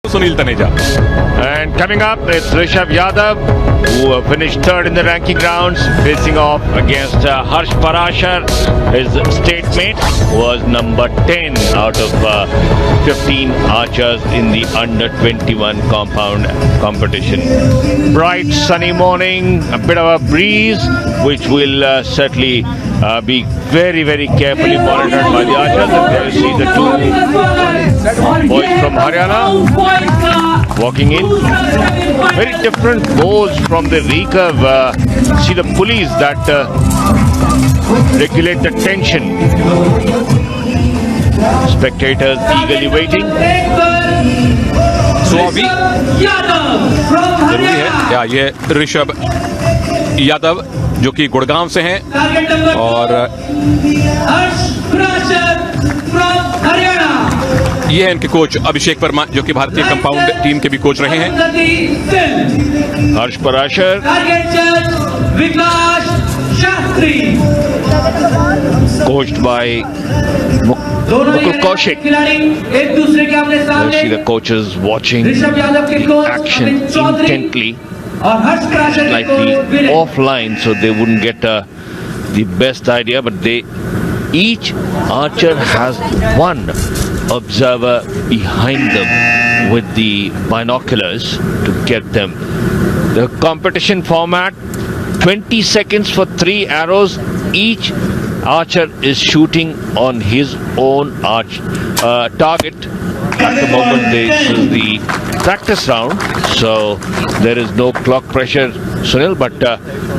Sunil Taneja. And coming up, it's Rishabh Yadav, who finished third in the ranking rounds, facing off against Harsh Parashar. His state mate was number 10 out of 15 archers in the under 21 compound competition. Bright sunny morning, a bit of a breeze, which will certainly be very, very carefully monitored by the archers. And there you see the two boys from Haryana walking in. Very different goals from the recurve. See the pulleys that regulate the tension. Spectators eagerly waiting. So अभी जरूरी है या ये ऋषभ यादव जो कि गुड़गांव से हैं और ये है इनके कोच अभिषेक वर्मा जो कि भारतीय कंपाउंड टीम के भी कोच रहे हैं. हर्ष Parashar, coached by Mukul Kaushik. एक दूसरे के आमने You सामने see the coaches watching Rishabh Yadav के the coach action Amit Chaudhary intently, और हर्ष पराशर के slightly coach Vinay. offline, so they wouldn't get the best idea. But each archer has one observer behind them with the binoculars to get them. The competition format: 20 seconds for 3 arrows. Each archer is shooting on his own target. At the moment, this is the practice round, so there is no clock pressure, Sunil. But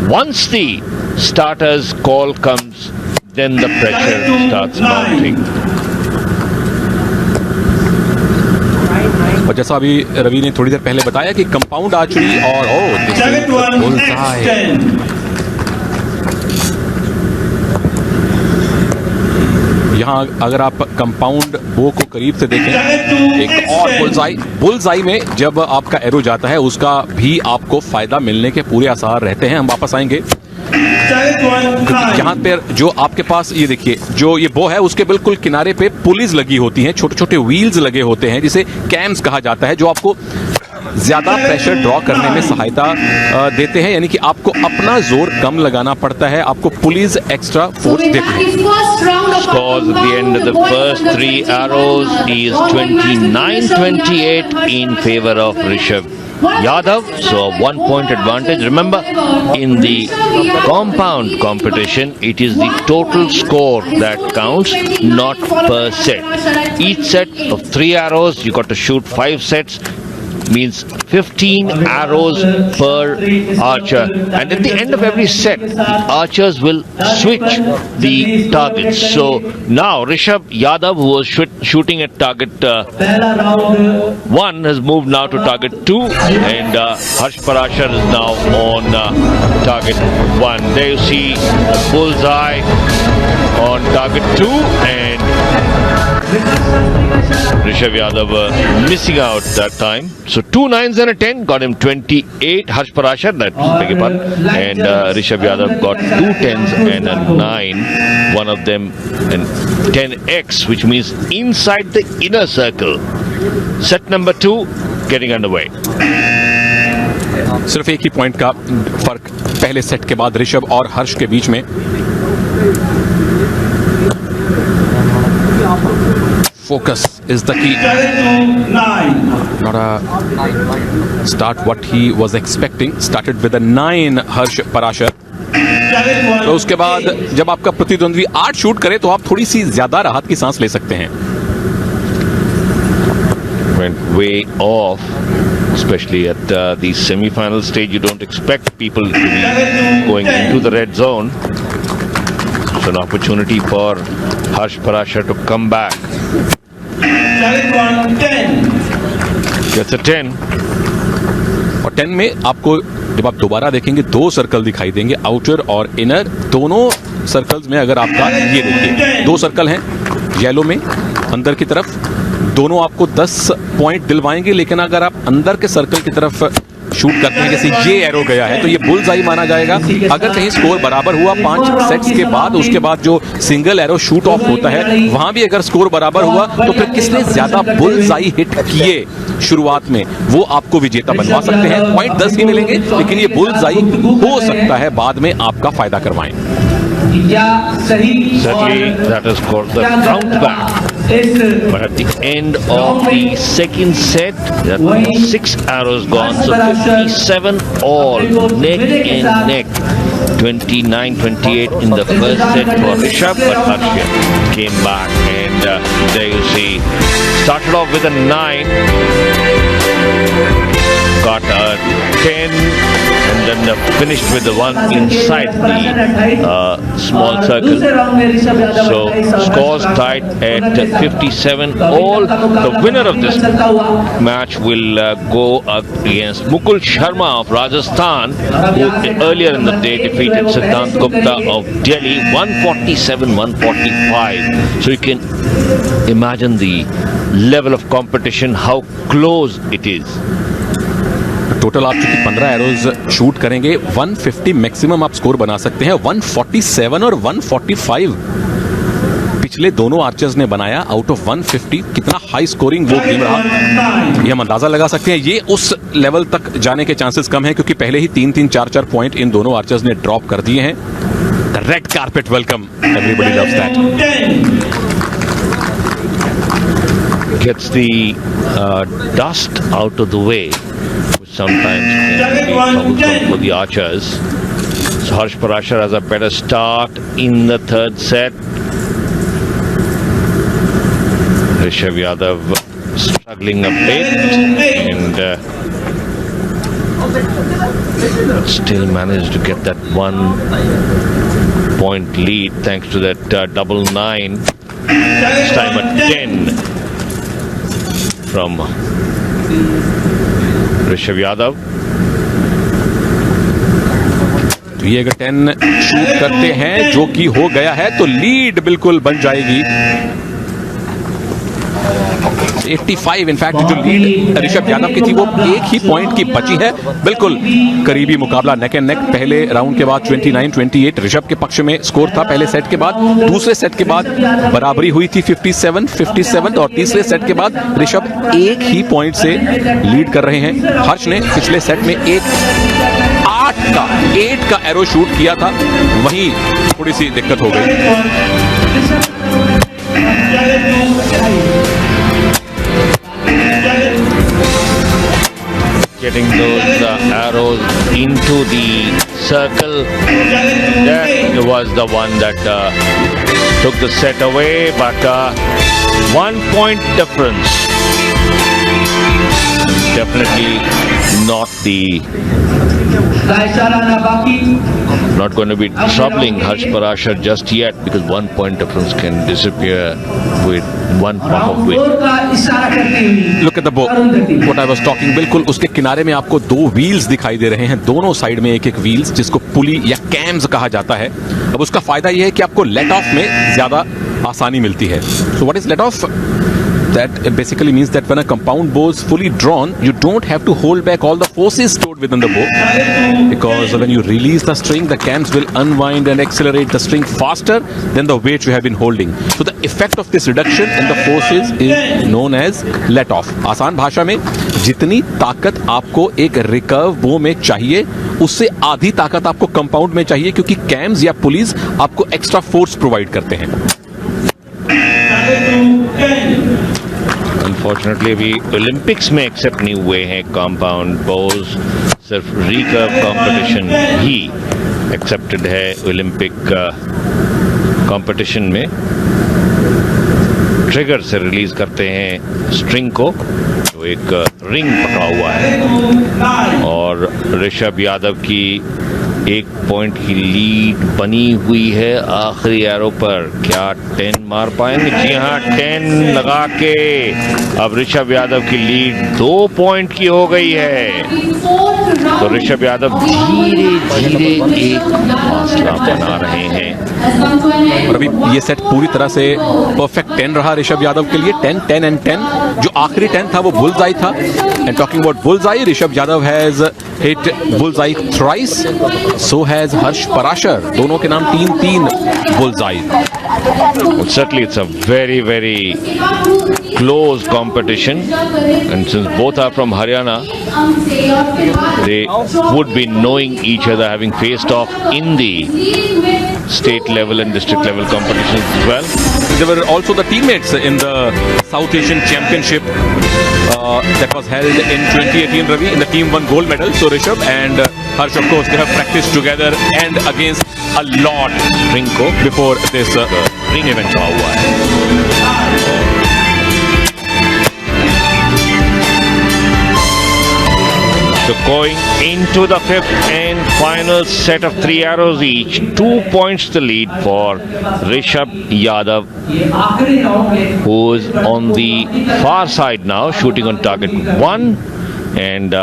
once the starter's call comes, then the pressure starts mounting. और जैसा अभी रवि ने थोड़ी देर पहले बताया कि compound archery और यहाँ अगर आप कंपाउंड बो को करीब से देखें, एक और बुलजाई में जब आपका एरो जाता है उसका भी आपको फायदा मिलने के पूरे आसार रहते हैं. हम वापस आएंगे. यहाँ पर जो आपके पास ये देखिए जो ये बो है उसके बिल्कुल किनारे पे पुलिस लगी होती हैं, छोटे छोटे व्हील्स लगे होते हैं जिसे कैम्स कहा जाता है, जो आपको ज्यादा प्रेशर ड्रॉ करने में सहायता देते हैं. यानी कि आपको अपना जोर कम लगाना पड़ता है, आपको पुलिस एक्स्ट्रा फोर्स देते हैं. Scores at the end of the first 3 arrows is 29-28 in favor of Rishabh Yadav. So a 1-point advantage. Remember, in the compound competition, it is the total score that counts, not per set. Each set of 3 arrows, you got to shoot 5 sets. Means 15 arrows per archer, and at the end of every set archers will switch the targets. So now Rishabh Yadav, who was shooting at target 1, has moved now to target 2, and Harsh Parashar is now on target 1. There you see the bullseye on target 2, and Rishabh Yadav missing out that time. So 2 9s and a 10 got him 28. Harsh Parashar, beg your pardon, and Rishabh Yadav got 2 10s and a 9. One of them an 10x, which means inside the inner circle. Set number 2 getting underway. सिर्फ एक ही point का फर्क पहले set के बाद ऋषभ और हर्ष के बीच में. Focus is the key. Not a start what he was expecting. Started with a 9 Harsh Parashar. तो उसके बाद जब आपका प्रतिद्वंद्वी 8 शूट करे तो आप थोड़ी सी ज्यादा राहत की सांस ले सकते हैं. Went way off, especially at the semi-final stage. You don't expect people to be going into the red zone. It's an opportunity for Harsh Parashar to come back. Gets a 10. और 10 में आपको जब आप दोबारा देखेंगे 2 सर्कल दिखाई देंगे, outer और इनर. दोनों सर्कल्स में अगर आपका ये देखिए 2 सर्कल हैं येलो में अंदर की तरफ, दोनों आपको 10 पॉइंट दिलवाएंगे. लेकिन अगर आप अंदर के सर्कल की तरफ शूट करते हैं, जैसे ये एरो गया है तो ये बुल्स आई माना जाएगा। अगर कहीं स्कोर बराबर हुआ 5 सेट्स के बाद, उसके बाद जो सिंगल एरो शूट ऑफ होता है वहां भी अगर स्कोर बराबर हुआ तो फिर किसने ज्यादा बुल्स आई हिट किए शुरुआत में वो आपको विजेता बनवा सकते हैं। पॉइंट 10 ही मिलेंगे, लेकिन ये बुल्स आई हो सकता है बाद में आपका फायदा करवाएं। Certainly, that has called the count back. But at the end of the second set, there are 6 arrows gone. So 57 all, neck and neck. 29-28 in the first set for Rishabh, but Harsh came back. And there you see, started off with a 9, got a 10, and then finished with the 1 inside the small circle. So scores tied at 57 all. The winner of this match will go up against Mukul Sharma of Rajasthan, who earlier in the day defeated Siddhant Gupta of Delhi 147-145. So you can imagine the level of competition, how close it is. Total आप चूंकि 15 arrows shoot करेंगे 150 maximum आप score बना सकते हैं। 147 और 145 पिछले दोनों आर्चर्स ने बनाया आउट ऑफ 150। कितना हाई स्कोरिंग वो गेम रहा ये हम अंदाजा लगा सकते हैं। ये उस लेवल तक जाने के चांसेस कम है क्योंकि पहले ही 3-3, 4-4 पॉइंट इन दोनों आर्चर्स ने ड्रॉप कर दिए हैं। The red carpet welcome, everybody loves that. Gets the dust out of the way, which sometimes can be troublesome for the archers. So Harsh Parashar has a better start in the third set. Rishabh Yadav struggling a bit and but still managed to get that 1 point lead thanks to that double 9. This time a 10 from Rishabh Yadav. तो ये अगर 10 shoot करते हैं जो कि हो गया है तो लीड बिल्कुल बन जाएगी 85। इनफैक्ट जो लीड ऋषभ यादव की थी वो एक ही पॉइंट की बची है। बिल्कुल करीबी मुकाबला, नेक एंड नेक। पहले राउंड के बाद 29-28 ऋषभ के पक्ष में स्कोर था पहले सेट के बाद। दूसरे सेट के बाद बराबरी हुई थी 57-57 और तीसरे सेट के बाद ऋषभ एक ही पॉइंट से लीड कर रहे हैं। हर्ष ने पिछले सेट में एक 8 का एरो शूट किया था, वहीं थोड़ी सी दिक्कत हो गई। Getting those arrows into the circle, that was the one that took the set away, but 1 point difference. Definitely not going to be troubling Harsh Parashar just yet, because 1 point difference can disappear with 1 pump of wind. Look at the bow. What I was talking, बिल्कुल उसके किनारे में आपको 2 wheels दिखाई दे रहे हैं, दोनों side में एक व्हील्स जिसको पुली या कैम्स कहा जाता है। अब उसका फायदा यह है कि आपको लेट ऑफ में ज्यादा आसानी मिलती है। So what is let off? That basically means that when a compound bow is fully drawn, you don't have to hold back all the forces stored within the bow, because when you release the string, the cams will unwind and accelerate the string faster than the weight you have been holding. So the effect of this reduction in the forces is known as let off. आसान भाषा में जितनी ताकत आपको एक recurve बो में चाहिए उससे आधी ताकत आपको कंपाउंड में चाहिए, क्योंकि कैम्स या पुलीज आपको एक्स्ट्रा फोर्स प्रोवाइड करते हैं। अनफॉर्चुनेटली अभी ओलंपिक्स में एक्सेप्ट नहीं हुए हैं कंपाउंड बोज, सिर्फ रिकर्व कंपटीशन ही एक्सेप्टेड है ओलंपिक कंपटीशन में। ट्रिगर से रिलीज करते हैं स्ट्रिंग को, तो एक रिंग पकड़ा हुआ है और ऋषभ यादव की 1 पॉइंट की लीड बनी हुई है आखिरी एरो पर। क्या 10 मार पाएंगे? जी हाँ, 10 लगा के अब ऋषभ यादव की लीड 2 पॉइंट की हो गई है। तो ऋषभ यादव धीरे धीरे एक फासला बना रहे हैं। और अभी ये सेट पूरी तरह से परफेक्ट 10 रहा ऋषभ यादव के लिए। 10, 10 एंड 10। जो आखिरी 10 था वो बुलजाई था। And talking about bullseye, Rishabh Yadav has hit bullseye thrice, so has Harsh Parashar. दोनों के नाम 3-3 bullseye. Certainly it's a very, very close competition, and since both are from Haryana, they would be knowing each other, having faced off in the state level and district level competitions as well. They were also the teammates in the South Asian Championship that was held in 2018, Ravi. In the team won gold medal. So Rishabh and Harsh, of course, they have practiced together and against a lot Rinko before this ring event. हुआ है। So going into the fifth and final set of 3 arrows each, 2 points the lead for Rishabh Yadav, ये आखिरी round में who is on the far side now, shooting on target 1, and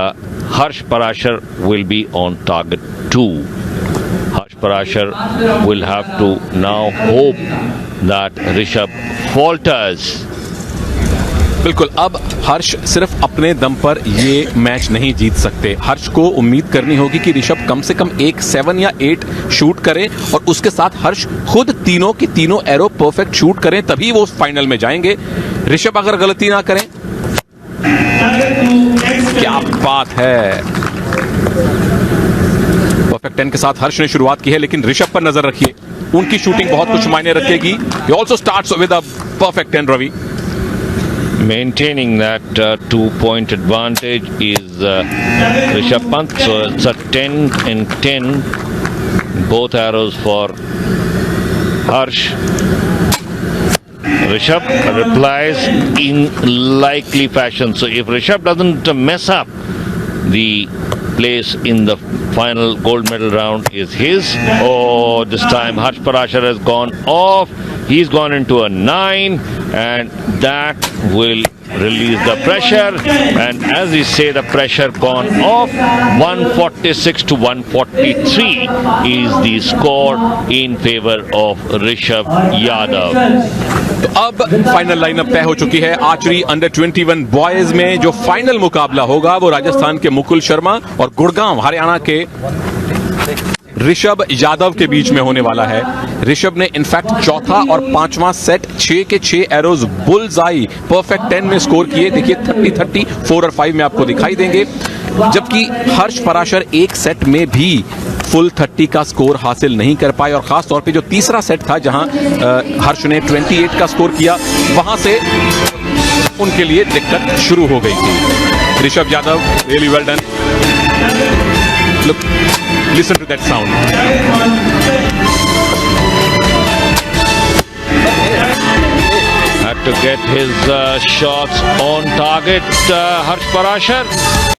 Harsh Parashar will be on target 2. Harsh Parashar will have to now hope that Rishabh falters. बिल्कुल, अब हर्ष सिर्फ अपने दम पर ये मैच नहीं जीत सकते। हर्ष को उम्मीद करनी होगी कि ऋषभ कम से कम एक 7 या 8 शूट करे और उसके साथ हर्ष खुद तीनों की तीनों एरो परफेक्ट शूट करें, तभी वो फाइनल में जाएंगे। ऋषभ अगर गलती ना करें, क्या बात है। परफेक्ट 10 के साथ हर्ष ने शुरुआत की है, लेकिन ऋषभ पर नजर रखिए, उनकी शूटिंग बहुत कुछ मायने रखेगी। He also starts with a perfect 10, Ravi. Maintaining that 2-point advantage is Rishabh Pant. So it's a 10 and 10. Both arrows for Harsh. Rishabh replies in likely fashion. So if Rishabh doesn't mess up, the place in the final gold medal round is his. Oh, this time Harsh Parashar has gone off. He's gone into a 9, and that will release the pressure. And as we say, the pressure gone off. 146 to 143 is the score in favor of Rishabh Yadav. तो अब final lineup तय हो चुकी है। Archery under 21 boys में जो final मुकाबला होगा वो राजस्थान के मुकुल शर्मा और गुड़गांव हरियाणा के ऋषभ यादव के बीच में होने वाला है। ऋषभ ने इनफैक्ट चौथा और पांचवां सेट 6 के 6 एरोज बुलजाई परफेक्ट 10 में स्कोर किए। देखिए 30-30, 4 और 5 में आपको दिखाई देंगे, जबकि हर्ष पराशर एक सेट में भी फुल 30 का स्कोर हासिल नहीं कर पाए। और खास तौर पे जो तीसरा सेट था जहां हर्ष ने 28 का स्कोर किया, वहां से उनके लिए दिक्कत शुरू हो गई थी। Rishabh Yadav, really well done. Look, listen to that sound. Had to get his shots on target, Harsh Parashar.